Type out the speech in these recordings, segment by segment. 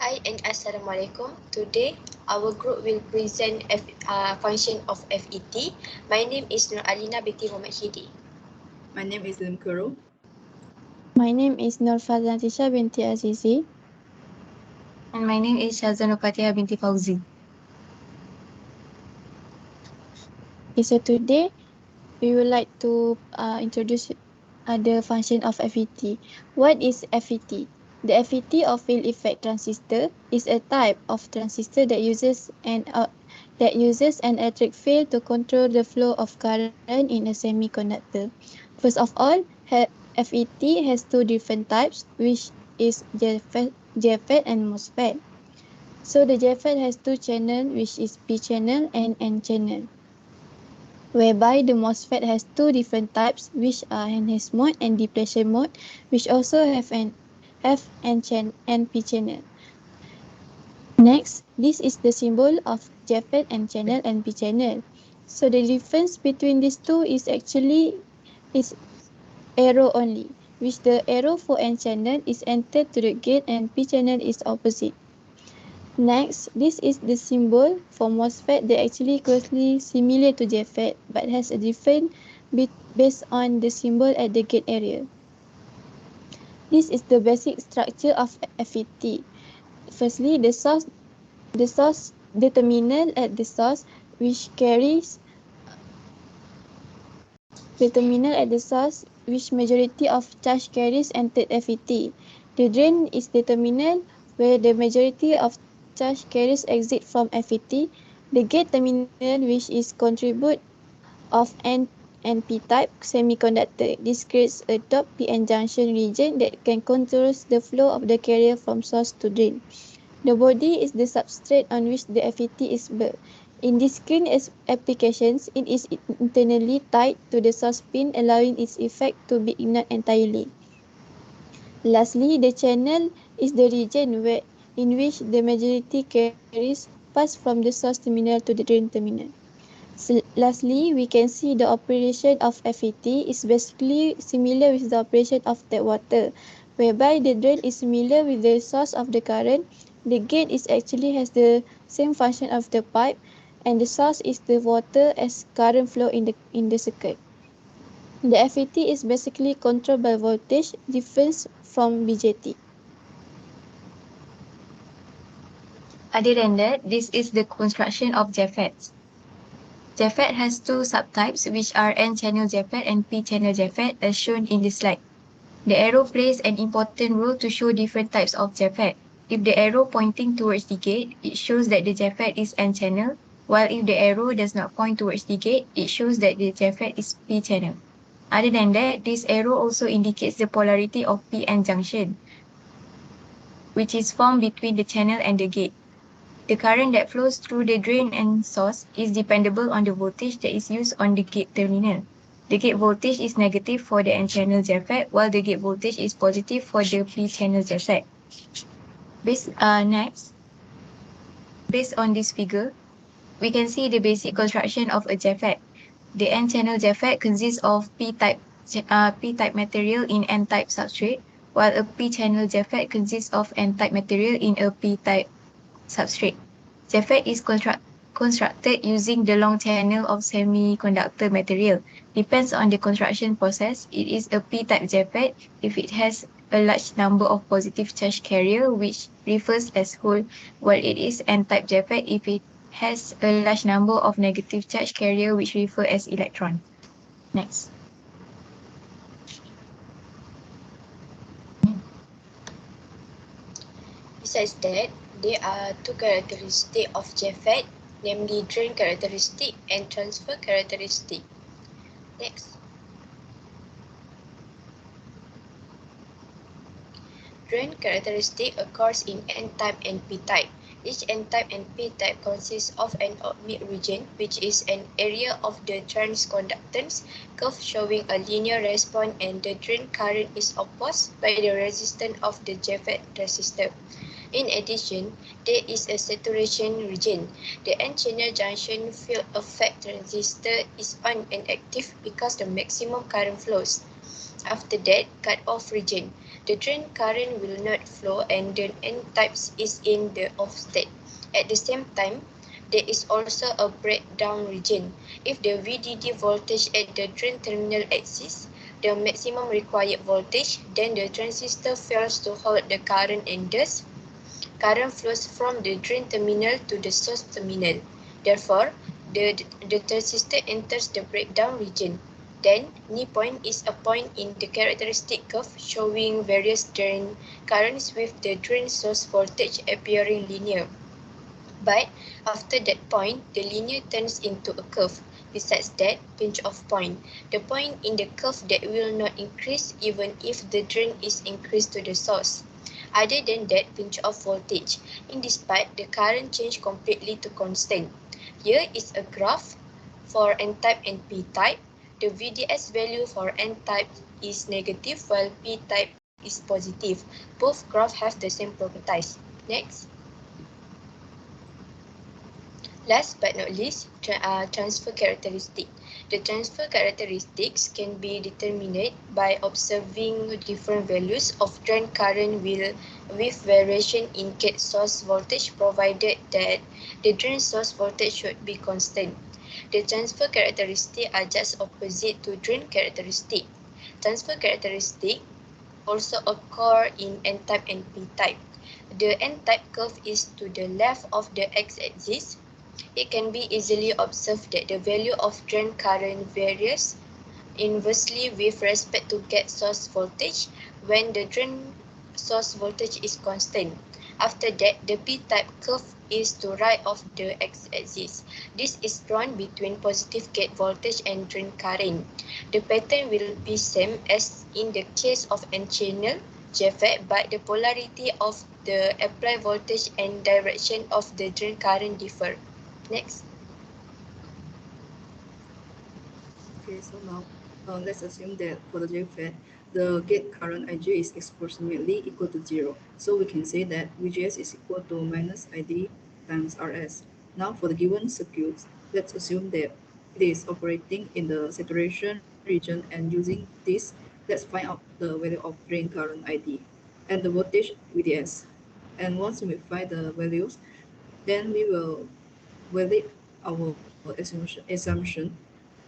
Hi and Assalamualaikum. Today, our group will present function of FET. My name is Nur Alina binti Muhammad Hidi. My name is Lim Kuro. My name is Nurfaz Natisha binti Azizi. And my name is Shazan Fatihah binti Fauzi. Okay, so today we would like to introduce the function of FET. What is FET? The FET or field effect transistor is a type of transistor that uses an electric field to control the flow of current in a semiconductor. First of all, FET has two different types, which is JFET and MOSFET. So the JFET has two channels, which is P channel and N channel, whereby the MOSFET has two different types, which are enhanced mode and depletion mode, which also have N-P channel. Next, this is the symbol of JFET N channel and P channel. So the difference between these two is actually is arrow only, which the arrow for N channel is entered to the gate and P channel is opposite. Next, this is the symbol for MOSFET that actually closely similar to JFET but has a different based on the symbol at the gate area. This is the basic structure of FET. Firstly, the source terminal at the source which carries which majority of charge carries entered FET. The drain is the terminal where the majority of charge carries exit from FET. The gate terminal which is contribute of N and P type semiconductor. This creates a doped PN junction region that can control the flow of the carrier from source to drain. The body is the substrate on which the FET is built. In discrete applications, it is internally tied to the source pin, allowing its effect to be ignored entirely. Lastly, the channel is the region in which the majority carries pass from the source terminal to the drain terminal. Lastly, we can see the operation of FET is basically similar with the operation of tap water, whereby the drain is similar with the source of the current. The gate is actually has the same function of the pipe, and the source is the water as current flow in the circuit. The FET is basically controlled by voltage difference from BJT. Other than that, this is the construction of JFETs. JFET has two subtypes, which are N-channel JFET and P-channel JFET, as shown in the slide. The arrow plays an important role to show different types of JFET. If the arrow pointing towards the gate, it shows that the JFET is N-channel, while if the arrow does not point towards the gate, it shows that the JFET is P-channel. Other than that, this arrow also indicates the polarity of PN junction, which is formed between the channel and the gate. The current that flows through the drain and source is dependable on the voltage that is used on the gate terminal. The gate voltage is negative for the N-channel JFET, while the gate voltage is positive for the P-channel JFET. Next, based on this figure, we can see the basic construction of a JFET. The N-channel JFET consists of P-type material in N-type substrate, while a P-channel JFET consists of N-type material in a P-type substrate. JFET is constructed using the long channel of semiconductor material. Depends on the construction process. It is a P-type JFET if it has a large number of positive charge carrier, which refers as hole, while it is N-type JFET if it has a large number of negative charge carrier, which refer as electron. Next. Besides that, there are two characteristics of JFET, namely drain characteristic and transfer characteristic. Next. Drain characteristic occurs in N-type and P-type. Each N-type and P-type consists of an orbit region, which is an area of the transconductance curve showing a linear response, and the drain current is opposed by the resistance of the JFET resistor. In addition, there is a saturation region. The N-channel junction field effect transistor is on and active because the maximum current flows. After that, cut-off region. The drain current will not flow and the N-type is in the off state. At the same time, there is also a breakdown region. If the VDD voltage at the drain terminal exceeds the maximum required voltage, then the transistor fails to hold the current and thus current flows from the drain terminal to the source terminal. Therefore, the transistor enters the breakdown region. Then, knee point is a point in the characteristic curve showing various drain currents with the drain source voltage appearing linear. But after that point, the linear turns into a curve. Besides that, pinch-off point, the point in the curve that will not increase even if the drain is increased to the source. Other than that, pinch-off voltage. In this part, the current change completely to constant. Here is a graph for N-type and P-type. The VDS value for N-type is negative while P-type is positive. Both graphs have the same properties. Next. Last but not least, transfer characteristic. The transfer characteristics can be determined by observing different values of drain current with variation in gate source voltage provided that the drain source voltage should be constant. The transfer characteristics are just opposite to drain characteristic. Transfer characteristic also occur in N-type and P-type. The N-type curve is to the left of the x-axis. It can be easily observed that the value of drain current varies inversely with respect to gate source voltage when the drain source voltage is constant. After that, the P-type curve is to right of the x-axis. This is drawn between positive gate voltage and drain current. The pattern will be same as in the case of N-channel JFET, but the polarity of the applied voltage and direction of the drain current differ. Next. Okay, so now let's assume that for the JFET, the gate current IG is approximately equal to 0. So we can say that VGS is equal to minus ID times RS. Now for the given circuit, let's assume that it is operating in the saturation region, and using this, let's find out the value of drain current ID and the voltage VDS. And once we find the values, then we will validate our assumption.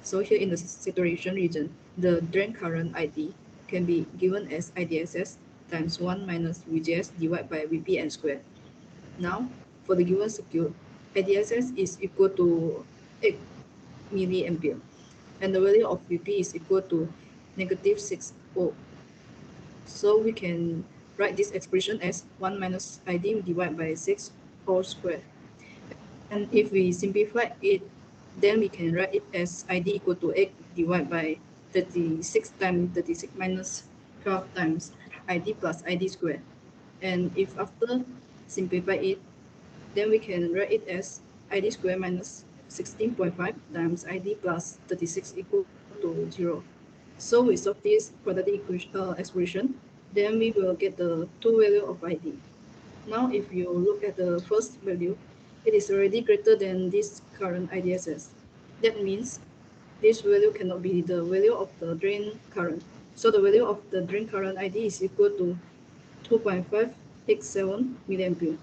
So here in the saturation region, the drain current ID can be given as IDSS times 1 minus VGS divided by VP n squared. Now, for the given circuit, IDSS is equal to 8 milliampere, and the value of VP is equal to negative 6 ohm. So we can write this expression as 1 minus ID divided by 6 whole squared. And if we simplify it, then we can write it as ID equal to 8 divided by 36 times 36 minus 12 times ID plus ID squared. And if after simplify it, then we can write it as ID squared minus 16.5 times ID plus 36 equal to 0. So we solve this quadratic expression, then we will get the two value of ID. Now if you look at the first value, it is already greater than this current IDSS. That means this value cannot be the value of the drain current. So the value of the drain current ID is equal to 2.587 milliampere.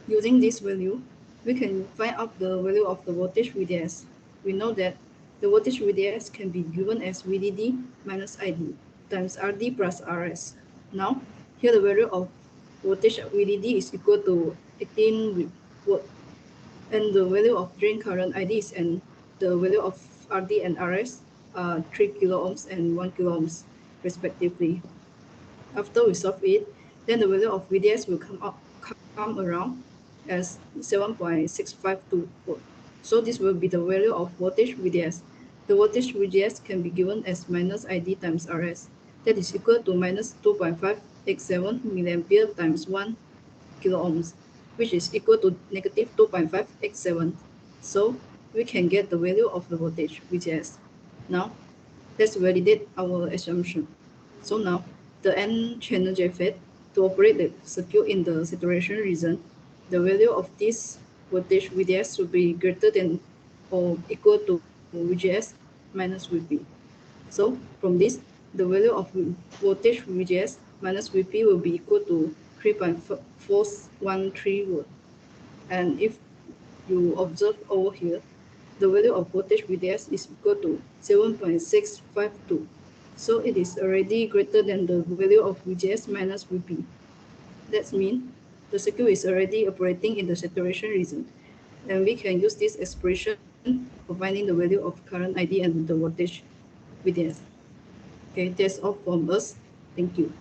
Using this value, we can find out the value of the voltage VDS. We know that the voltage VDS can be given as VDD minus ID times RD plus RS. Now, here the value of voltage VDD is equal to 18 volt, and the value of drain current IDs and the value of RD and RS are 3 kilo ohms and 1 kilo ohms respectively. After we solve it, then the value of VDS will come around as 7.652 volt. So this will be the value of voltage VDS. The voltage VDS can be given as minus ID times RS. That is equal to minus 2.587 milliampere times 1 kilo ohms, which is equal to negative 2.587. So we can get the value of the voltage VGS. Now, let's validate our assumption. So now, the N-channel JFET, to operate the circuit in the saturation region, the value of this voltage VDS will be greater than or equal to VGS minus VP. So from this, the value of voltage VGS minus Vp will be equal to 3.413 volt. And if you observe over here, the value of voltage VDS is equal to 7.652. So it is already greater than the value of VGS minus Vp. That means the circuit is already operating in the saturation region. And we can use this expression for finding the value of current ID and the voltage VDS. Okay, that's all from us. Thank you.